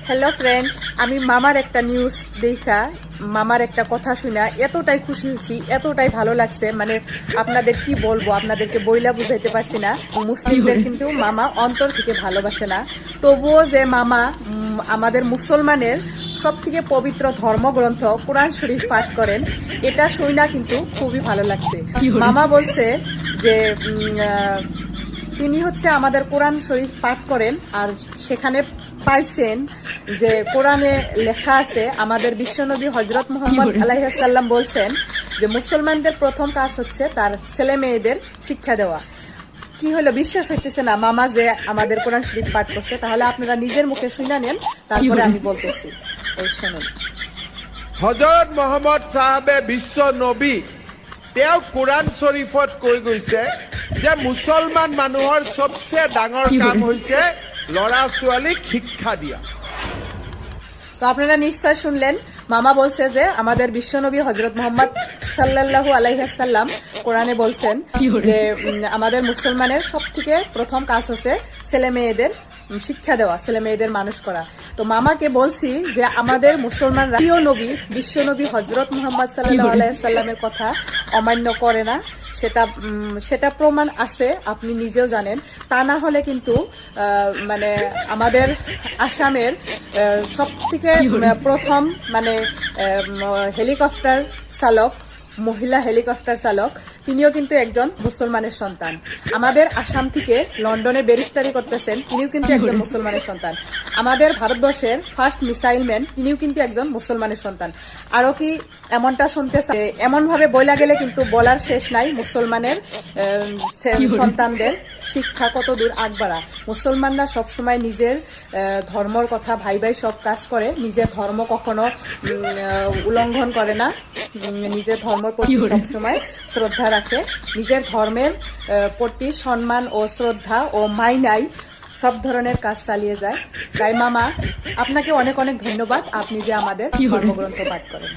Hello friends, আমি মামার একটা নিউজ দেখা মামার একটা কথা শুনা এতটাই খুশি হয়েছি, এতটাই ভালো লাগছে। মানে আপনাদের কি বলবো, আপনাদেরকে বইলা বুঝাইতে পারছি না। মুসলিমদের কিন্তু মামা অন্তর থেকে ভালোবাসে না, তবুও যে মামা আমাদের মুসলমানের সব থেকে পবিত্র ধর্মগ্রন্থ কোরআন শরীফ পাঠ করেন, এটা শুনা কিন্তু খুবই ভালো লাগছে। মামা বলছে যে তিনি হচ্ছে আমাদের কোরআন শরীফ পাঠ করেন, আর সেখানে পাইছেন যে কোরআনে লেখা আছে আমাদের বিশ্বনবী হযরত মুহাম্মদ আলাইহিস সালাম বলছেন যে মুসলমানদের প্রথম কাজ হচ্ছে তার ছেলে মেয়েদের শিক্ষা দেওয়া। কি হলো, বিশ্বাস হইতেছে না মামা যে আমাদের কোরআন শরীফ পাঠ করছে? তাহলে আপনারা নিজের মুখে শুনে নেন, তারপরে আমি বলতেছি। এই শুনুন। হযরত মুহাম্মদ সাহাবে বিশ্ব নবী তেওঁ কোরআন শরীফত কৈ গৈছে যে মুসলমান মানুহৰ সবচে ডাঙৰ কাম হৈছে লৰা ছোৱালীক শিক্ষা দিয়া। তো আপনারা নিশ্চয় শুনলেন, মামা বলছে যে আমাদের বিশ্বনবী হযরত মুহাম্মদ সাল্লাল্লাহু আলাইহি সাল্লাম কোরআনে বলছেন যে আমাদের মুসলমানের সব থেকে প্রথম কাজ হচ্ছে ছেলে মেয়েদের শিক্ষা দেওয়া, ছেলে মেয়েদের মানুষ করা। তো মামাকে বলছি যে আমাদের মুসলমান প্রিয় নবী বিশ্বনবী হযরত মুহাম্মদ সাল্লাল্লাহু আলাইহি সাল্লামের কথা অমান্য করে না, সেটা প্রমাণ আছে, আপনি নিজেও জানেন। তা না হলে কিন্তু মানে আমাদের আসামের সব থেকে প্রথম মানে হেলিকপ্টার চালক, মহিলা হেলিকপ্টার চালক, তিনিও কিন্তু একজন মুসলমানের সন্তান। আমাদের আসাম থেকে লন্ডনে ব্যারিস্টারি করতেছেন, তিনিও কিন্তু একজন মুসলমানের সন্তান। আমাদের ভারতবর্ষের ফার্স্ট মিসাইল ম্যান, তিনিও কিন্তু একজন মুসলমানের সন্তান। আরো কি এমনটা শুনতে চাই, এমন ভাবে বইলা গেলে কিন্তু বলার শেষ নাই। মুসলমানের সন্তানদের শিক্ষা কত দূর আগবাড়া। মুসলমানরা সবসময় নিজের ধর্মর কথা ভাই ভাই সব কাজ করে, নিজের ধর্ম কখনো উল্লঙ্ঘন করে না, নিজের ধর্মের প্রতি সবসময় শ্রদ্ধা রাখে, নিজের ধর্মের প্রতি সম্মান ও শ্রদ্ধা ও মাইনাই সব ধরনের কাজ চালিয়ে যায়। তাই মামা, আপনাকে অনেক অনেক ধন্যবাদ, আপনি যে আমাদের ধর্মগ্রন্থ পাঠ করেন।